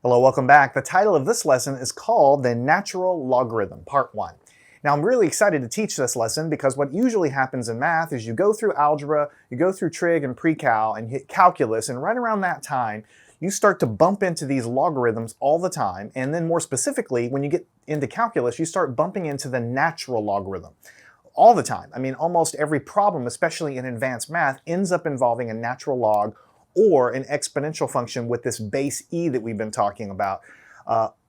Hello, welcome back. The title of this lesson is called The Natural Logarithm, Part 1. Now, I'm really excited to teach this lesson because what usually happens in math is you go through algebra, you go through trig and pre-cal and hit calculus, and right around that time, you start to bump into these logarithms all the time, and then more specifically, when you get into calculus, you start bumping into the natural logarithm. All the time. I mean, almost every problem, especially in advanced math, ends up involving a natural log or an exponential function with this base e that we've been talking about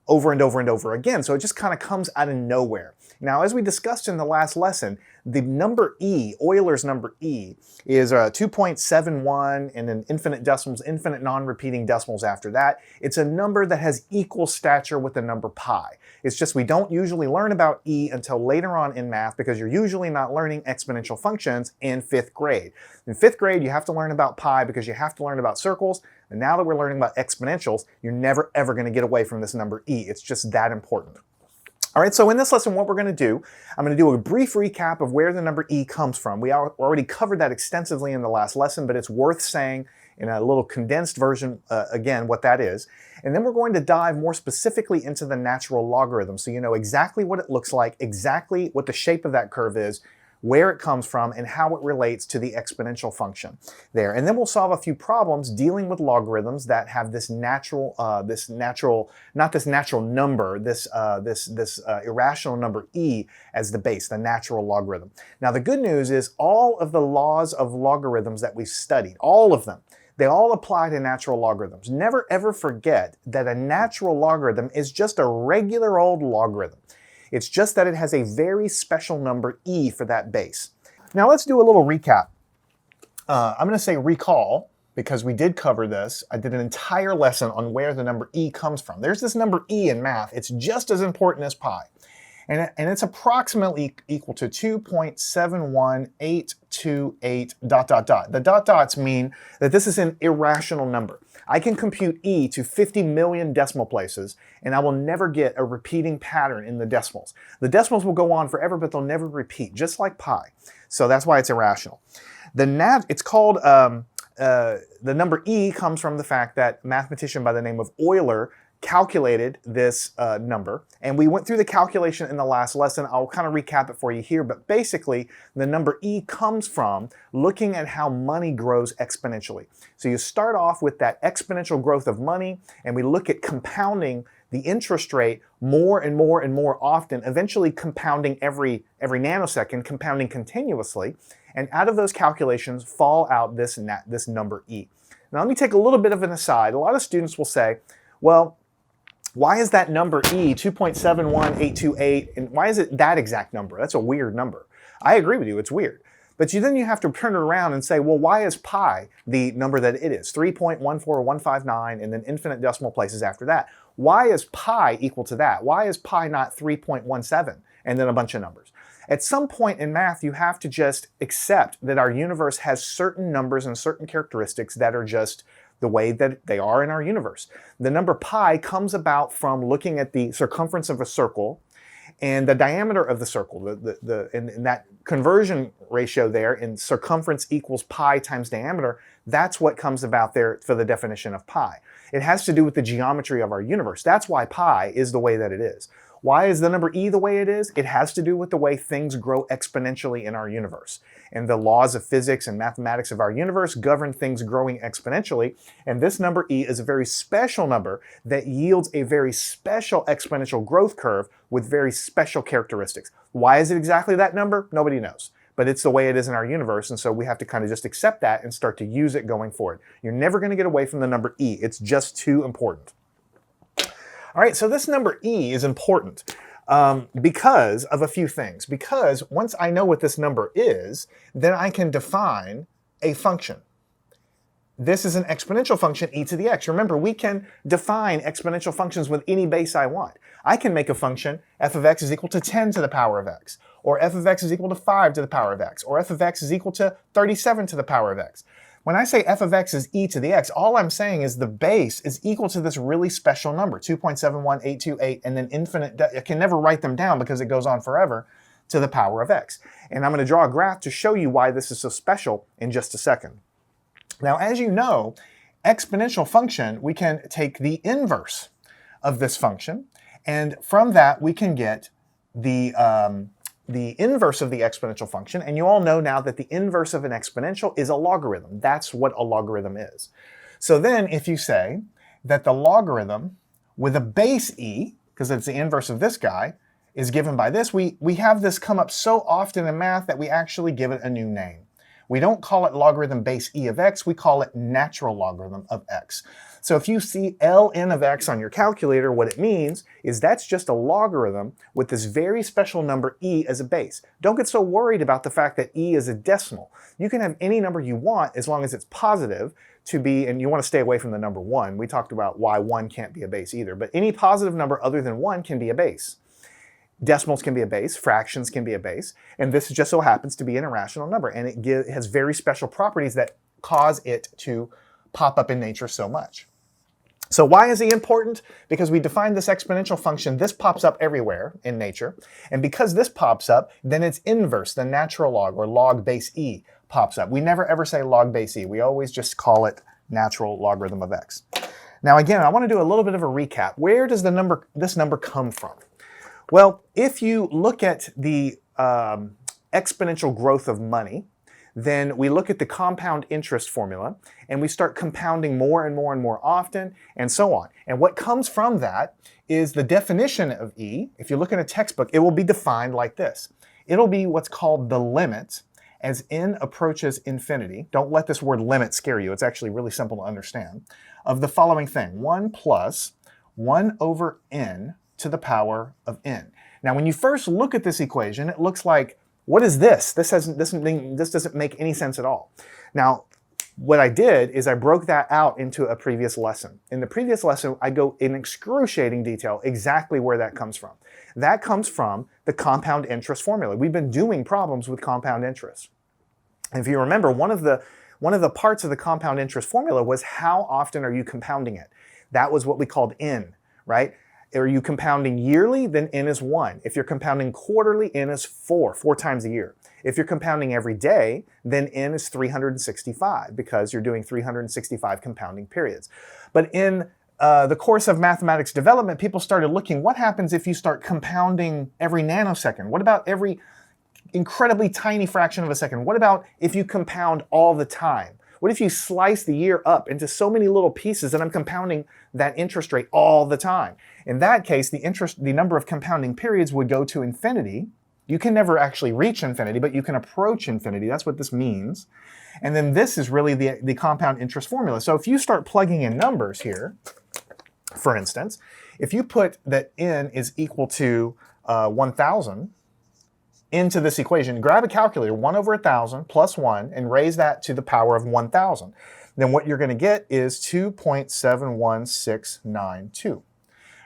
over and over and over again. So it just kind of comes out of nowhere. Now, as we discussed in the last lesson, the number e, Euler's number e, is 2.71 and then infinite decimals, infinite non-repeating decimals after that. It's a number that has equal stature with the number pi. It's just we don't usually learn about e until later on in math because you're usually not learning exponential functions in 5th grade. In 5th grade, you have to learn about pi because you have to learn about circles. And now that we're learning about exponentials, you're never ever going to get away from this number e. It's just that important. All right, so in this lesson, what we're going to do, I'm going to do a brief recap of where the number e comes from. We already covered that extensively in the last lesson, but it's worth saying in a little condensed version, again, what that is. And then we're going to dive more specifically into the natural logarithm, so you know exactly what it looks like, exactly what the shape of that curve is, where it comes from, and how it relates to the exponential function there. And then we'll solve a few problems dealing with logarithms that have this irrational number e as the base, the natural logarithm. Now the good news is all of the laws of logarithms that we've studied, all of them, they all apply to natural logarithms. Never ever forget that a natural logarithm is just a regular old logarithm. It's just that it has a very special number e for that base. Now let's do a little recap. I'm going to say recall because we did cover this. I did an entire lesson on where the number e comes from. There's this number e in math. It's just as important as pi. And it's approximately equal to 2.71828 ... The dot dots mean that this is an irrational number. I can compute e to 50 million decimal places, and I will never get a repeating pattern in the decimals. The decimals will go on forever, but they'll never repeat, just like pi. So that's why it's irrational. It's called, the number e comes from the fact that a mathematician by the name of Euler calculated this number, and we went through the calculation in the last lesson. I'll kind of recap it for you here, but basically the number e comes from looking at how money grows exponentially. So you start off with that exponential growth of money, and we look at compounding the interest rate more and more and more often, eventually compounding every nanosecond, compounding continuously, and out of those calculations fall out this number e. Now let me take a little bit of an aside. A lot of students will say, well, why is that number e 2.71828, and why is it that exact number? That's a weird number. I agree with you, it's weird. But then you have to turn it around and say, well, why is pi the number that it is? 3.14159 and then infinite decimal places after that. Why is pi equal to that? Why is pi not 3.17 and then a bunch of numbers? At some point in math, you have to just accept that our universe has certain numbers and certain characteristics that are just the way that they are in our universe. The number pi comes about from looking at the circumference of a circle and the diameter of the circle. In that conversion ratio there, in circumference equals pi times diameter, that's what comes about there for the definition of pi. It has to do with the geometry of our universe. That's why pi is the way that it is. Why is the number e the way it is? It has to do with the way things grow exponentially in our universe. And the laws of physics and mathematics of our universe govern things growing exponentially. And this number e is a very special number that yields a very special exponential growth curve with very special characteristics. Why is it exactly that number? Nobody knows. But it's the way it is in our universe, and so we have to kind of just accept that and start to use it going forward. You're never going to get away from the number e. It's just too important. All right, so this number e is important because of a few things. Because once I know what this number is, then I can define a function. This is an exponential function, e to the x. Remember, we can define exponential functions with any base I want. I can make a function, f of x is equal to 10 to the power of x, or f of x is equal to 5 to the power of x, or f of x is equal to 37 to the power of x. When I say f of x is e to the x, all I'm saying is the base is equal to this really special number, 2.71828, and then infinite, I can never write them down because it goes on forever, to the power of x. And I'm going to draw a graph to show you why this is so special in just a second. Now, as you know, exponential function, we can take the inverse of this function. And from that, we can get the inverse of the exponential function. And you all know now that the inverse of an exponential is a logarithm. That's what a logarithm is. So then if you say that the logarithm with a base e, because it's the inverse of this guy, is given by this, we have this come up so often in math that we actually give it a new name. We don't call it logarithm base e of x, we call it natural logarithm of x. So if you see ln of x on your calculator, what it means is that's just a logarithm with this very special number e as a base. Don't get so worried about the fact that e is a decimal. You can have any number you want as long as it's positive to be, and you want to stay away from the number 1. We talked about why 1 can't be a base either, but any positive number other than 1 can be a base. Decimals can be a base, fractions can be a base, and this just so happens to be an irrational number, and it has very special properties that cause it to pop up in nature so much. So why is e important? Because we define this exponential function, this pops up everywhere in nature, and because this pops up, then its inverse, the natural log or log base e, pops up. We never ever say log base e, we always just call it natural logarithm of x. Now again, I want to do a little bit of a recap. Where does this number come from? Well, if you look at the exponential growth of money, then we look at the compound interest formula and we start compounding more and more and more often and so on. And what comes from that is the definition of E. If you look in a textbook, it will be defined like this. It'll be what's called the limit as n approaches infinity. Don't let this word limit scare you. It's actually really simple to understand. Of the following thing, 1 plus 1 over n to the power of n. Now, when you first look at this equation, it looks like, what is this? This doesn't make any sense at all. Now, what I did is I broke that out into a previous lesson. In the previous lesson, I go in excruciating detail exactly where that comes from. That comes from the compound interest formula. We've been doing problems with compound interest. And if you remember, one of the parts of the compound interest formula was how often are you compounding it? That was what we called n, right? Are you compounding yearly? Then n is 1. If you're compounding quarterly, n is 4 times a year. If you're compounding every day, then n is 365 because you're doing 365 compounding periods. But in the course of mathematics development, people started looking, what happens if you start compounding every nanosecond? What about every incredibly tiny fraction of a second? What about if you compound all the time? What if you slice the year up into so many little pieces that I'm compounding that interest rate all the time? In that case, the number of compounding periods would go to infinity. You can never actually reach infinity, but you can approach infinity. That's what this means. And then this is really the compound interest formula. So if you start plugging in numbers here, for instance, if you put that n is equal to 1,000 into this equation, grab a calculator, 1 over 1,000 plus 1, and raise that to the power of 1,000. Then what you're going to get is 2.71692. All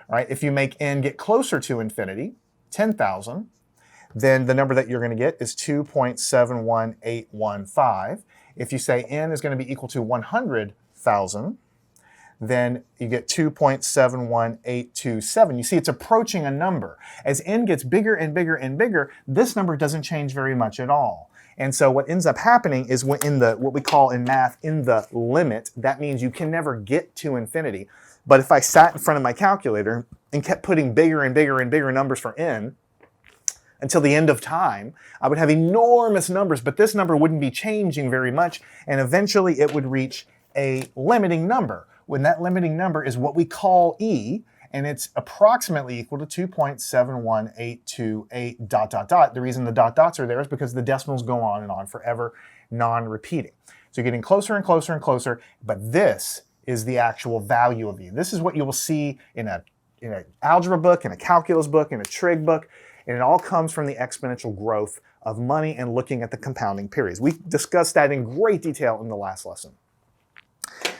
right, if you make n get closer to infinity, 10,000, then the number that you're going to get is 2.71815. If you say n is going to be equal to 100,000, then you get 2.71827. You see, it's approaching a number. As n gets bigger and bigger and bigger, this number doesn't change very much at all. And so what ends up happening is what we call in math, in the limit, that means you can never get to infinity. But if I sat in front of my calculator and kept putting bigger and bigger and bigger numbers for n, until the end of time, I would have enormous numbers, but this number wouldn't be changing very much, and eventually it would reach a limiting number. When that limiting number is what we call E, and it's approximately equal to 2.71828 ... The reason the dots are there is because the decimals go on and on forever, non-repeating. So you're getting closer and closer and closer, but this is the actual value of E. This is what you will see in an algebra book, in a calculus book, in a trig book, and it all comes from the exponential growth of money and looking at the compounding periods. We discussed that in great detail in the last lesson.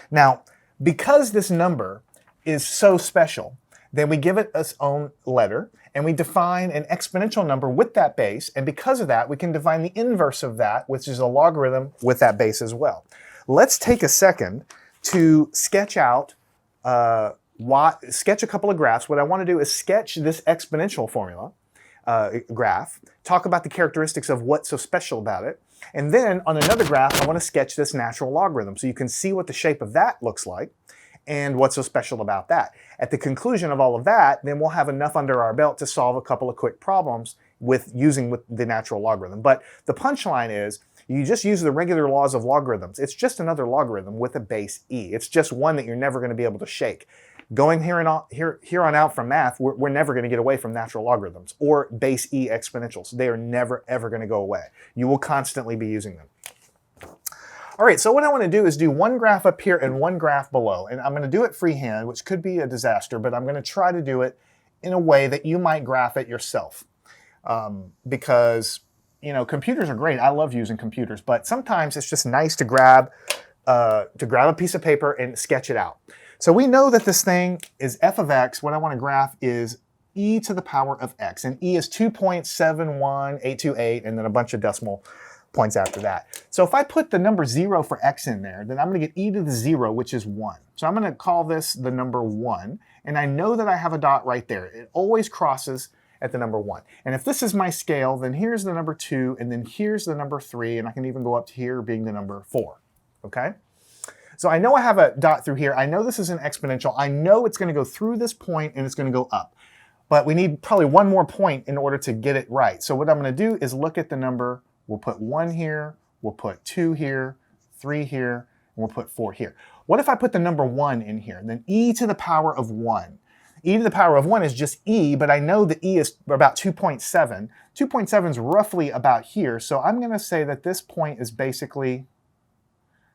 Now, because this number is so special, then we give it its own letter, and we define an exponential number with that base, and because of that, we can define the inverse of that, which is a logarithm with that base as well. Let's take a second to sketch out, sketch a couple of graphs. What I want to do is sketch this exponential formula graph, talk about the characteristics of what's so special about it, and then on another graph, I want to sketch this natural logarithm so you can see what the shape of that looks like. And what's so special about that? At the conclusion of all of that, then we'll have enough under our belt to solve a couple of quick problems using the natural logarithm. But the punchline is, you just use the regular laws of logarithms. It's just another logarithm with a base e. It's just one that you're never going to be able to shake. Going here on out from math, we're never going to get away from natural logarithms or base e exponentials. They are never, ever going to go away. You will constantly be using them. All right, so what I want to do is do one graph up here and one graph below. And I'm going to do it freehand, which could be a disaster, but I'm going to try to do it in a way that you might graph it yourself. Because, you know, computers are great. I love using computers, but sometimes it's just nice to grab a piece of paper and sketch it out. So we know that this thing is f of x. What I want to graph is e to the power of x. And e is 2.71828, and then a bunch of decimal points after that. So if I put the number 0 for x in there, then I'm going to get e to the 0, which is 1. So I'm going to call this the number 1. And I know that I have a dot right there. It always crosses at the number 1. And if this is my scale, then here's the number 2, and then here's the number 3, and I can even go up to here being the number 4. Okay? So I know I have a dot through here. I know this is an exponential. I know it's going to go through this point and it's going to go up. But we need probably one more point in order to get it right. So what I'm going to do is look at the number. We'll put 1 here, we'll put 2 here, 3 here, and we'll put 4 here. What if I put the number 1 in here? Then e to the power of 1. E to the power of 1 is just e, but I know that e is about 2.7. 2.7 is roughly about here, so I'm going to say that this point is basically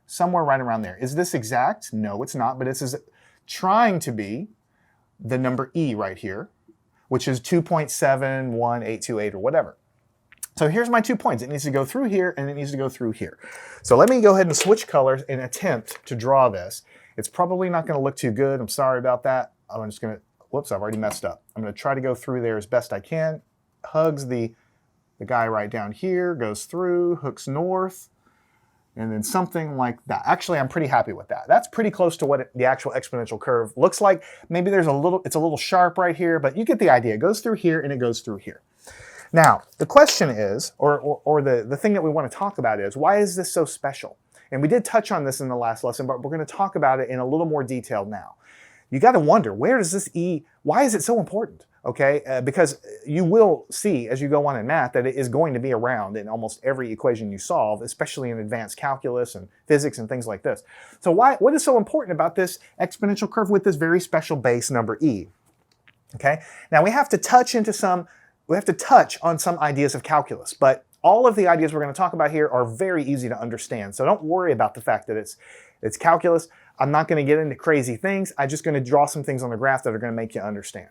somewhere right around there. Is this exact? No, it's not, but this is trying to be the number e right here, which is 2.71828 or whatever. So here's my 2 points. It needs to go through here and it needs to go through here. So let me go ahead and switch colors and attempt to draw this. It's probably not going to look too good. I'm sorry about that. I'm just going to, whoops, I've already messed up. I'm going to try to go through there as best I can. Hugs the guy right down here, goes through, hooks north, and then something like that. Actually, I'm pretty happy with that. That's pretty close to what the actual exponential curve looks like. Maybe there's it's a little sharp right here, but you get the idea. It goes through here and it goes through here. Now, the question is, or the thing that we want to talk about is, why is this so special? And we did touch on this in the last lesson, but we're going to talk about it in a little more detail now. You got to wonder, where does this e, why is it so important? Okay, because you will see as you go on in math that it is going to be around in almost every equation you solve, especially in advanced calculus and physics and things like this. So what is so important about this exponential curve with this very special base number e? Okay, now we have to touch on some ideas of calculus, but all of the ideas we're going to talk about here are very easy to understand. So don't worry about the fact that it's calculus. I'm not going to get into crazy things. I'm just going to draw some things on the graph that are going to make you understand.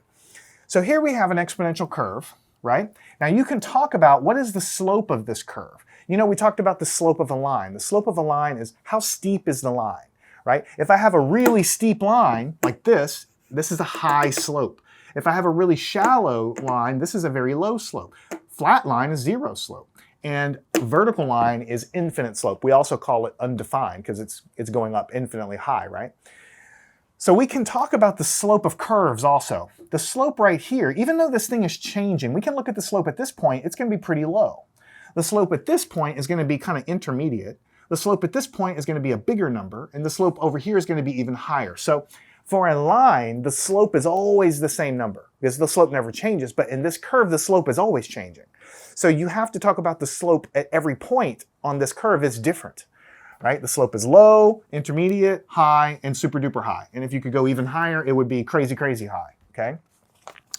So here we have an exponential curve, right? Now you can talk about what is the slope of this curve. You know, we talked about the slope of a line. The slope of a line is how steep is the line, right? If I have a really steep line like this is a high slope. If I have a really shallow line, this is a very low slope. Flat line is 0 slope. And vertical line is infinite slope. We also call it undefined because it's going up infinitely high, right? So we can talk about the slope of curves also. The slope right here, even though this thing is changing, we can look at the slope at this point, it's going to be pretty low. The slope at this point is going to be kind of intermediate. The slope at this point is going to be a bigger number, and the slope over here is going to be even higher. So for a line, the slope is always the same number because the slope never changes, but in this curve, the slope is always changing. So you have to talk about the slope at every point on this curve is different. Right? The slope is low, intermediate, high, and super duper high. And if you could go even higher, it would be crazy, crazy high, okay?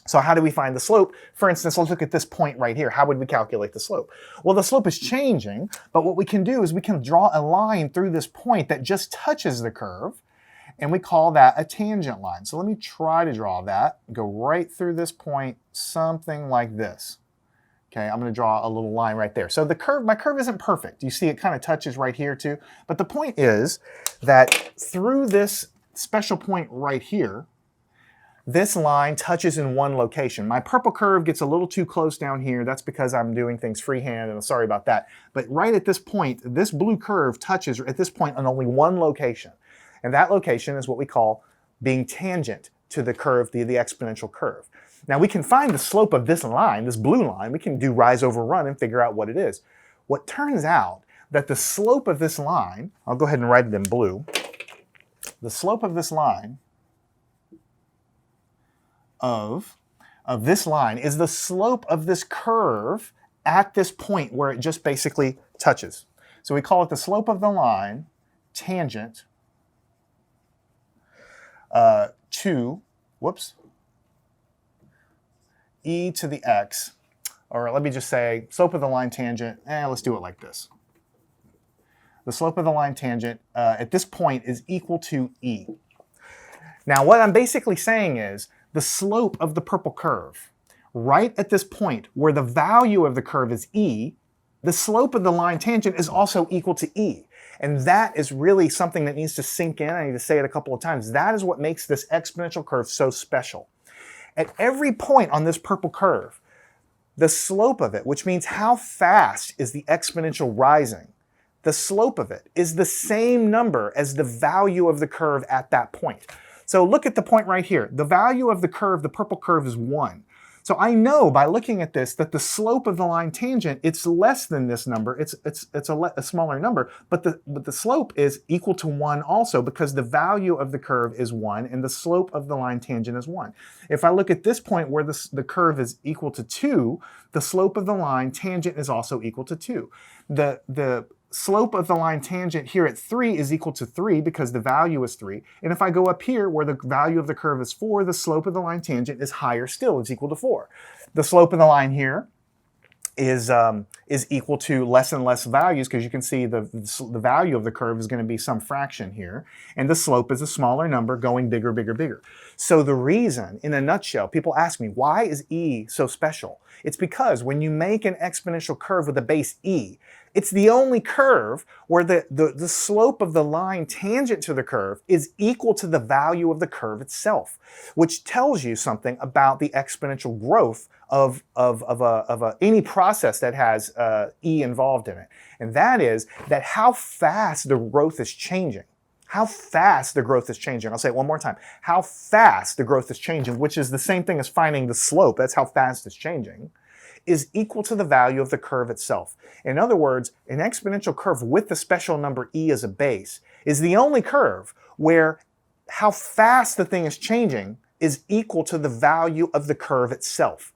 So how do we find the slope? For instance, let's look at this point right here. How would we calculate the slope? Well, the slope is changing, but what we can do is we can draw a line through this point that just touches the curve, and we call that a tangent line. So let me try to draw that, go right through this point, something like this. Okay, I'm going to draw a little line right there. So my curve isn't perfect. You see it kind of touches right here too. But the point is that through this special point right here, this line touches in one location. My purple curve gets a little too close down here. That's because I'm doing things freehand, and I'm sorry about that. But right at this point, this blue curve touches at this point on only one location. And that location is what we call being tangent to the curve, the exponential curve. Now we can find the slope of this line, this blue line. We can do rise over run and figure out what it is. What turns out that the slope of this line, I'll go ahead and write it in blue. the slope of this line of this line is the slope of this curve at this point where it just basically touches. So we call it the slope of the line tangent to, e to the x, or let me just say slope of the line tangent, let's do it like this. The slope of the line tangent at this point is equal to e. Now what I'm basically saying is the slope of the purple curve, right at this point where the value of the curve is e, the slope of the line tangent is also equal to e. And that is really something that needs to sink in. I need to say it a couple of times. That is what makes this exponential curve so special. At every point on this purple curve, the slope of it, which means how fast is the exponential rising, the slope of it is the same number as the value of the curve at that point. So look at the point right here. The value of the curve, the purple curve, is 1. So I know by looking at this that the slope of the line tangent, it's less than this number. It's a smaller number, but the slope is equal to 1 also because the value of the curve is 1 and the slope of the line tangent is 1. If I look at this point where the curve is equal to 2, the slope of the line tangent is also equal to 2. The slope of the line tangent here at 3 is equal to 3 because the value is 3. And if I go up here where the value of the curve is 4, the slope of the line tangent is higher still. It's equal to 4. The slope of the line here is equal to less and less values because you can see the value of the curve is going to be some fraction here. And the slope is a smaller number going bigger, bigger, bigger. So the reason, in a nutshell, people ask me, why is e so special? It's because when you make an exponential curve with a base e, it's the only curve where the slope of the line tangent to the curve is equal to the value of the curve itself, which tells you something about the exponential growth of any process that has e involved in it. And that is that how fast the growth is changing. How fast the growth is changing. I'll say it one more time. How fast the growth is changing, which is the same thing as finding the slope. That's how fast it's changing, is equal to the value of the curve itself. In other words, an exponential curve with the special number e as a base is the only curve where how fast the thing is changing is equal to the value of the curve itself.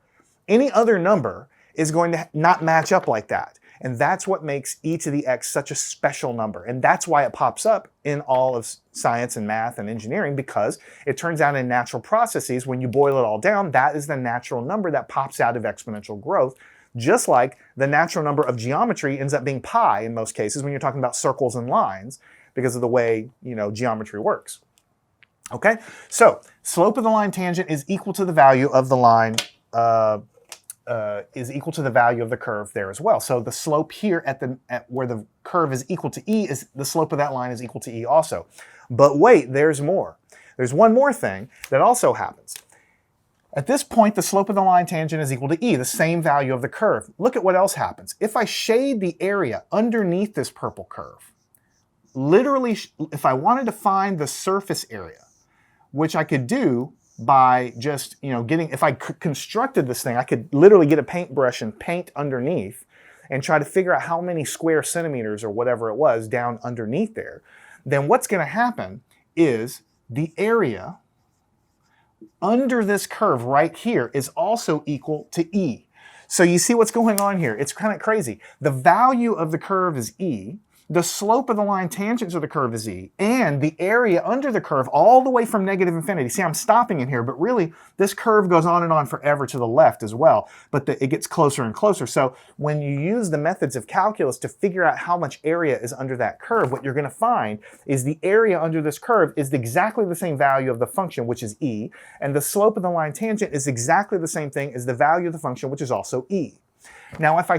Any other number is going to not match up like that. And that's what makes e to the x such a special number. And that's why it pops up in all of science and math and engineering, because it turns out in natural processes, when you boil it all down, that is the natural number that pops out of exponential growth, just like the natural number of geometry ends up being pi in most cases when you're talking about circles and lines because of the way, geometry works. Okay, so slope of the line tangent is equal to the value of the line is equal to the value of the curve there as well. So the slope here at where the curve is equal to e is the slope of that line is equal to e also. But wait, there's more. There's one more thing that also happens. At this point, the slope of the line tangent is equal to e, the same value of the curve. Look at what else happens. If I shade the area underneath this purple curve, literally, if I wanted to find the surface area, which I could do by just, if I constructed this thing, I could literally get a paintbrush and paint underneath and try to figure out how many square centimeters or whatever it was down underneath there. Then what's going to happen is the area under this curve right here is also equal to e. So you see what's going on here. It's kind of crazy. The value of the curve is e. The slope of the line tangent to the curve is e, and the area under the curve all the way from negative infinity. See, I'm stopping in here, but really this curve goes on and on forever to the left as well, but it gets closer and closer. So when you use the methods of calculus to figure out how much area is under that curve, what you're going to find is the area under this curve is exactly the same value of the function, which is e, and the slope of the line tangent is exactly the same thing as the value of the function, which is also e. Now, if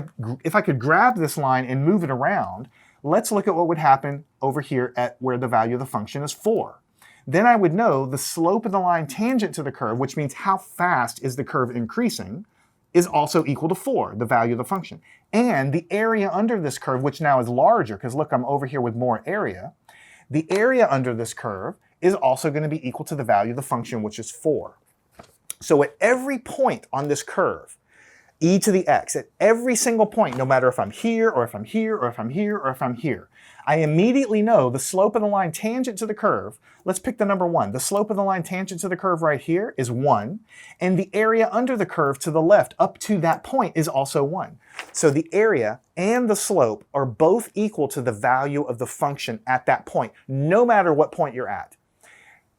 I could grab this line and move it around, let's look at what would happen over here at where the value of the function is 4. Then I would know the slope of the line tangent to the curve, which means how fast is the curve increasing, is also equal to 4, the value of the function. And the area under this curve, which now is larger, because look, I'm over here with more area, the area under this curve is also going to be equal to the value of the function, which is 4. So at every point on this curve, e to the x at every single point, no matter if I'm here, or if I'm here, or if I'm here, or if I'm here. I immediately know the slope of the line tangent to the curve. Let's pick the number 1. The slope of the line tangent to the curve right here is 1, and the area under the curve to the left up to that point is also 1. So the area and the slope are both equal to the value of the function at that point, no matter what point you're at.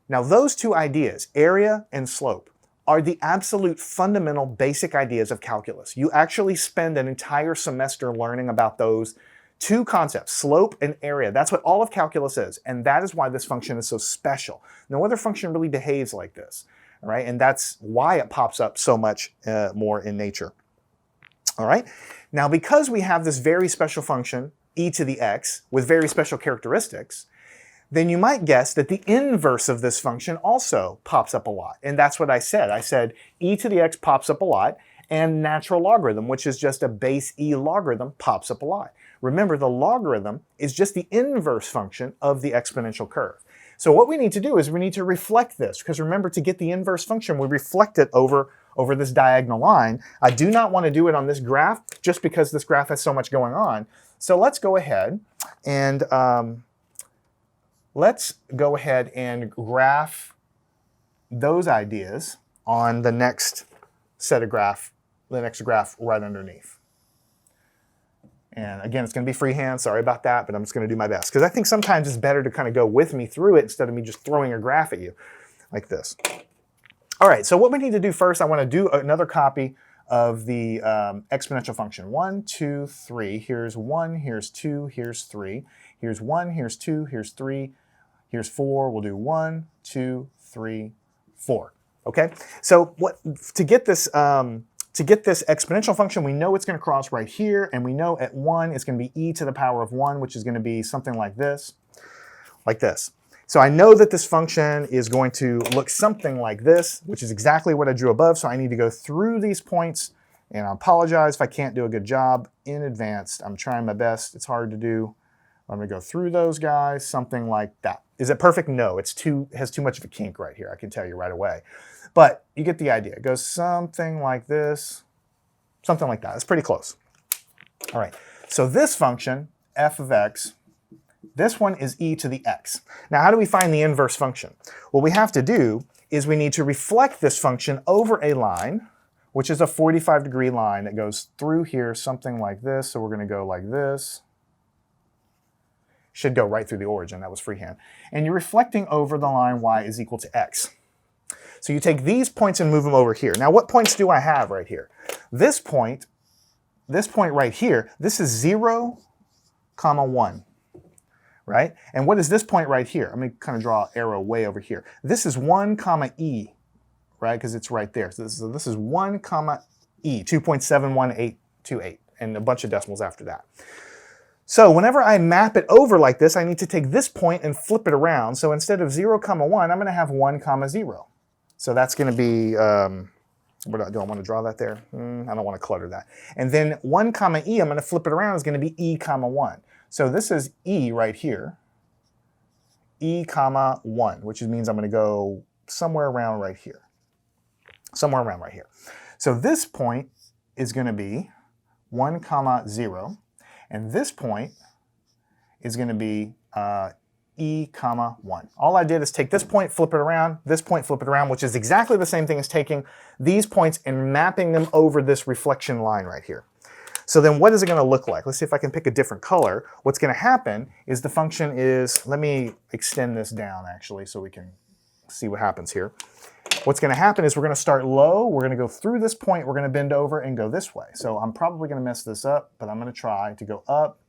Now those two ideas, area and slope, are the absolute fundamental basic ideas of calculus. You actually spend an entire semester learning about those two concepts, slope and area. That's what all of calculus is, and that is why this function is so special. No other function really behaves like this, all right? And that's why it pops up so much more in nature. All right? Now, because we have this very special function, e to the x, with very special characteristics, then you might guess that the inverse of this function also pops up a lot. And that's what I said. I said e to the x pops up a lot, and natural logarithm, which is just a base e logarithm, pops up a lot. Remember, the logarithm is just the inverse function of the exponential curve. So what we need to do is we need to reflect this, because remember, to get the inverse function, we reflect it over this diagonal line. I do not want to do it on this graph, just because this graph has so much going on. So let's go ahead and graph those ideas on the next set of graph, the next graph right underneath. And again, it's going to be freehand. Sorry about that, but I'm just going to do my best, because I think sometimes it's better to kind of go with me through it instead of me just throwing a graph at you like this. All right, so what we need to do first, I want to do another copy of the exponential function. 1, 2, 3. Here's 1, here's 2, here's 3. Here's 1, here's 2, here's 3, here's 4. We'll do 1, 2, 3, 4. Okay, so to get this exponential function, we know it's going to cross right here, and we know at 1 it's going to be e to the power of 1, which is going to be something like this, So I know that this function is going to look something like this, which is exactly what I drew above, so I need to go through these points, and I apologize if I can't do a good job in advance. I'm trying my best. It's hard to do. I'm going to go through those guys, something like that. Is it perfect? No, it has too much of a kink right here, I can tell you right away. But you get the idea. It goes something like this, something like that. It's pretty close. All right, so this function, f of x, this one is e to the x. Now, how do we find the inverse function? What we have to do is we need to reflect this function over a line, which is a 45-degree line that goes through here, something like this. So we're going to go like this. Should go right through the origin. That was freehand. And you're reflecting over the line y is equal to x. So you take these points and move them over here. Now, what points do I have right here? This point right here, this is 0, 1, right? And what is this point right here? I'm going to kind of draw an arrow way over here. This is 1, e, right? Because it's right there. So this is 1, e, 2.71828, and a bunch of decimals after that. So whenever I map it over like this, I need to take this point and flip it around. So instead of 0, 1, I'm going to have 1, 0. So that's going to be, do I want to draw that there? I don't want to clutter that. And then 1, e, I'm going to flip it around, is going to be e, 1. So this is e right here, e, 1, which means I'm going to go somewhere around right here. Somewhere around right here. So this point is going to be 1, 0. And this point is going to be e, 1. All I did is take this point, flip it around, this point, flip it around, which is exactly the same thing as taking these points and mapping them over this reflection line right here. So then what is it going to look like? Let's see if I can pick a different color. What's going to happen is the function is, let me extend this down actually so we can see what happens here. What's going to happen is we're going to start low, we're going to go through this point, we're going to bend over and go this way. So I'm probably going to mess this up, but I'm going to try to go up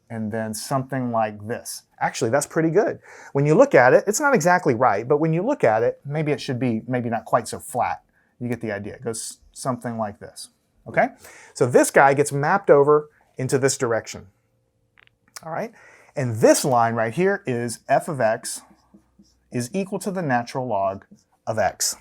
and then something like this. Actually, that's pretty good. When you look at it, it's not exactly right, but when you look at it, maybe it should be maybe not quite so flat. You get the idea. It goes something like this. Okay? So this guy gets mapped over into this direction. All right? And this line right here is f of x is equal to the natural log of x.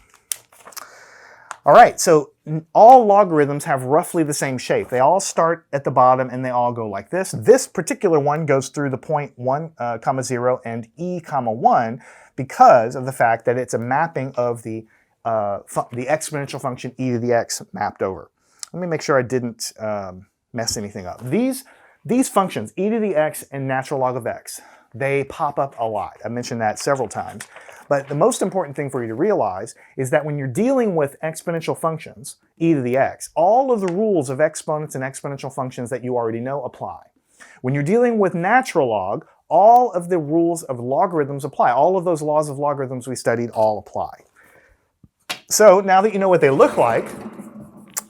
All right, so all logarithms have roughly the same shape. They all start at the bottom and they all go like this. This particular one goes through the point 1, 0 and e, 1 because of the fact that it's a mapping of the exponential function e to the x mapped over. Let me make sure I didn't mess anything up. These functions, e to the x and natural log of x, they pop up a lot. I mentioned that several times. But the most important thing for you to realize is that when you're dealing with exponential functions, e to the x, all of the rules of exponents and exponential functions that you already know apply. When you're dealing with natural log, all of the rules of logarithms apply. All of those laws of logarithms we studied all apply. So now that you know what they look like,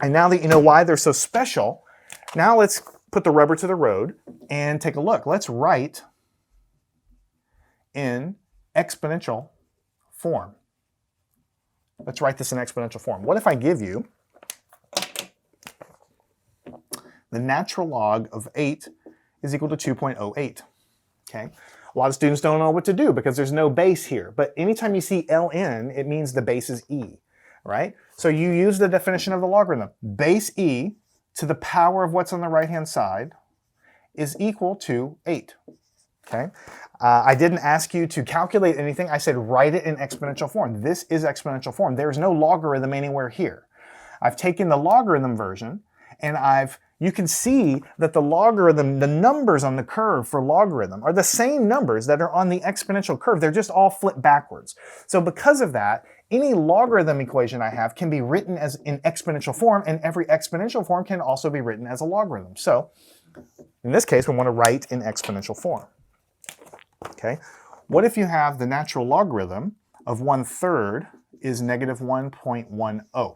and now that you know why they're so special, now let's put the rubber to the road and take a look. Let's write in exponential form. Let's write this in exponential form. What if I give you the natural log of 8 is equal to 2.08? Okay. A lot of students don't know what to do because there's no base here. But anytime you see ln, it means the base is e, right? So you use the definition of the logarithm. Base e to the power of what's on the right-hand side is equal to 8. Okay. I didn't ask you to calculate anything. I said write it in exponential form. This is exponential form. There's no logarithm anywhere here. I've taken the logarithm version and you can see that the logarithm, the numbers on the curve for logarithm are the same numbers that are on the exponential curve. They're just all flipped backwards. So because of that, any logarithm equation I have can be written as in exponential form, and every exponential form can also be written as a logarithm. So in this case, we want to write in exponential form. Okay, what if you have the natural logarithm of 1/3 is negative 1.10?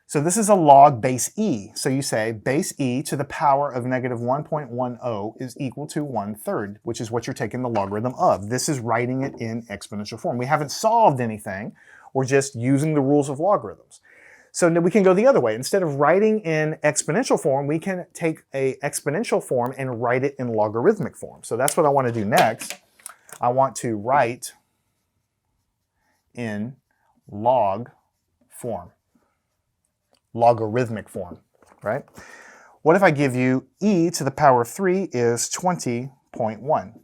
So this is a log base e. So you say base e to the power of negative 1.10 is equal to 1/3, which is what you're taking the logarithm of. This is writing it in exponential form. We haven't solved anything. We're just using the rules of logarithms. So we can go the other way. Instead of writing in exponential form, we can take an exponential form and write it in logarithmic form. So that's what I want to do next. I want to write in log form, logarithmic form, right? What if I give you e to the power of 3 is 20.1?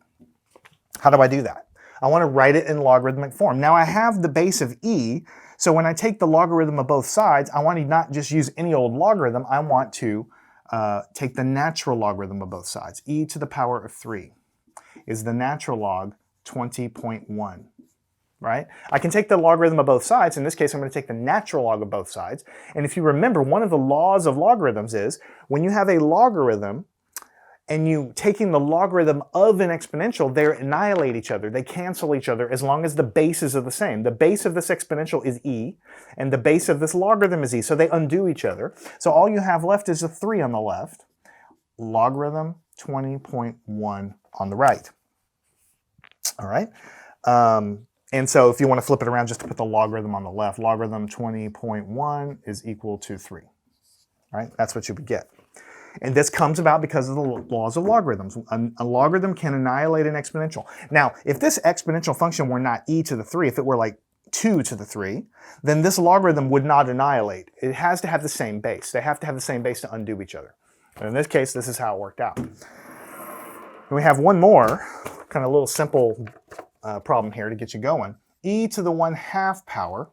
How do I do that? I want to write it in logarithmic form. Now I have the base of e, so when I take the logarithm of both sides, I want to not just use any old logarithm, I want to take the natural logarithm of both sides. E to the power of 3 is the natural log 20.1, right? I can take the logarithm of both sides. In this case, I'm going to take the natural log of both sides. And if you remember, one of the laws of logarithms is when you have a logarithm and you taking the logarithm of an exponential, they annihilate each other. They cancel each other as long as the bases are the same. The base of this exponential is e, and the base of this logarithm is e, so they undo each other. So all you have left is a 3 on the left, logarithm 20.1 on the right. All right? And so if you want to flip it around just to put the logarithm on the left, logarithm 20.1 is equal to 3. All right? That's what you would get. And this comes about because of the laws of logarithms. A logarithm can annihilate an exponential. Now, if this exponential function were not e to the 3, if it were like 2 to the 3, then this logarithm would not annihilate. It has to have the same base. They have to have the same base to undo each other. And in this case, this is how it worked out. And we have one more kind of little simple problem here to get you going. E to the 1/2 power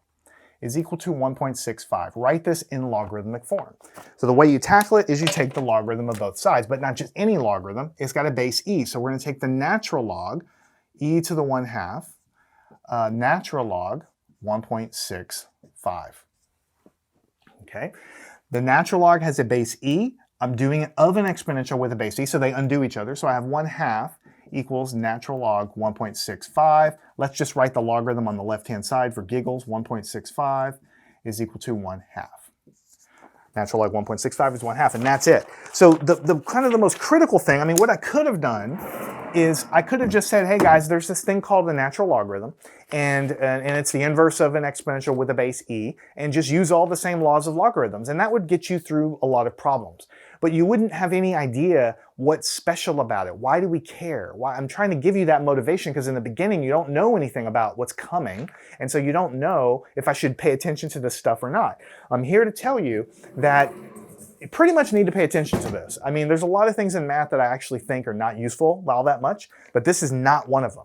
is equal to 1.65. Write this in logarithmic form. So the way you tackle it is you take the logarithm of both sides, but not just any logarithm. It's got a base e. So we're going to take the natural log, e to the 1/2, natural log 1.65. Okay? The natural log has a base e. I'm doing it of an exponential with a base e, so they undo each other. So I have 1/2 equals natural log 1.65. Let's just write the logarithm on the left-hand side for giggles. 1.65 is equal to 1/2. Natural log 1.65 is 1/2, and that's it. So the kind of the most critical thing, I mean, what I could have done is I could have just said, hey guys, there's this thing called the natural logarithm, and it's the inverse of an exponential with a base e, and just use all the same laws of logarithms, and that would get you through a lot of problems. But you wouldn't have any idea what's special about it. Why do we care? Why? I'm trying to give you that motivation because in the beginning you don't know anything about what's coming, and so you don't know if I should pay attention to this stuff or not. I'm here to tell you that you pretty much need to pay attention to this. I mean, there's a lot of things in math that I actually think are not useful all that much, but this is not one of them.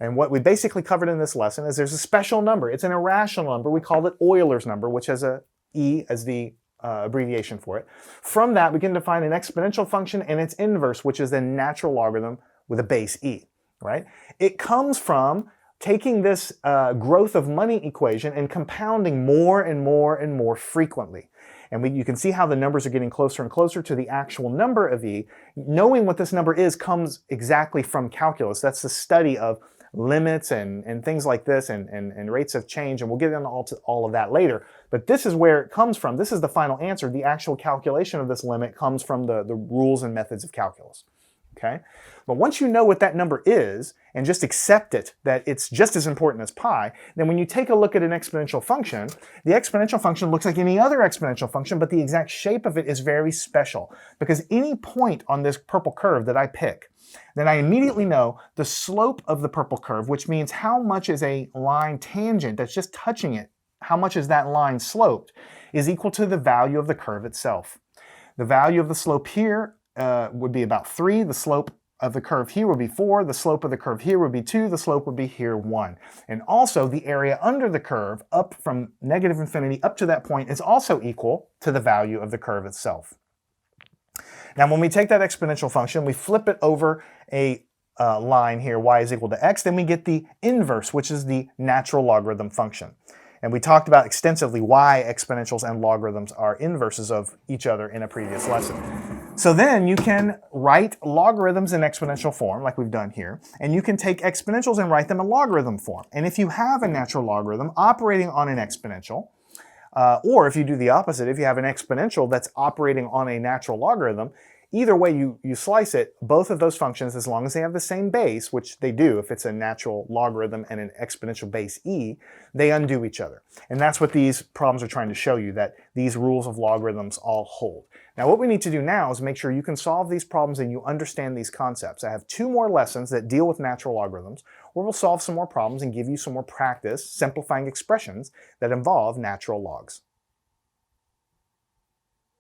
And what we basically covered in this lesson is there's a special number. It's an irrational number. We call it Euler's number, which has a e as the abbreviation for it. From that, we can define an exponential function and its inverse, which is a natural logarithm with a base e, right? It comes from taking this growth of money equation and compounding more and more and more frequently. And you can see how the numbers are getting closer and closer to the actual number of e. Knowing what this number is comes exactly from calculus. That's the study of limits and things like this and rates of change, and we'll get into all of that later. But this is where it comes from. This is the final answer. The actual calculation of this limit comes from the rules and methods of calculus. Okay? But once you know what that number is, and just accept it, that it's just as important as pi, then when you take a look at an exponential function, the exponential function looks like any other exponential function, but the exact shape of it is very special. Because any point on this purple curve that I pick, then I immediately know the slope of the purple curve, which means how much is a line tangent that's just touching it, how much is that line sloped, is equal to the value of the curve itself. The value of the slope here would be about 3, the slope of the curve here would be 4, the slope of the curve here would be 2, the slope would be here 1. And also the area under the curve, up from negative infinity up to that point, is also equal to the value of the curve itself. Now when we take that exponential function, we flip it over a line here, y is equal to x, then we get the inverse, which is the natural logarithm function. And we talked about extensively why exponentials and logarithms are inverses of each other in a previous lesson. So then you can write logarithms in exponential form, like we've done here, and you can take exponentials and write them in logarithm form. And if you have a natural logarithm operating on an exponential, or if you do the opposite, if you have an exponential that's operating on a natural logarithm, either way you slice it, both of those functions, as long as they have the same base, which they do if it's a natural logarithm and an exponential base e, they undo each other. And that's what these problems are trying to show you, that these rules of logarithms all hold. Now what we need to do now is make sure you can solve these problems and you understand these concepts. I have 2 more lessons that deal with natural logarithms, where we'll solve some more problems and give you some more practice simplifying expressions that involve natural logs.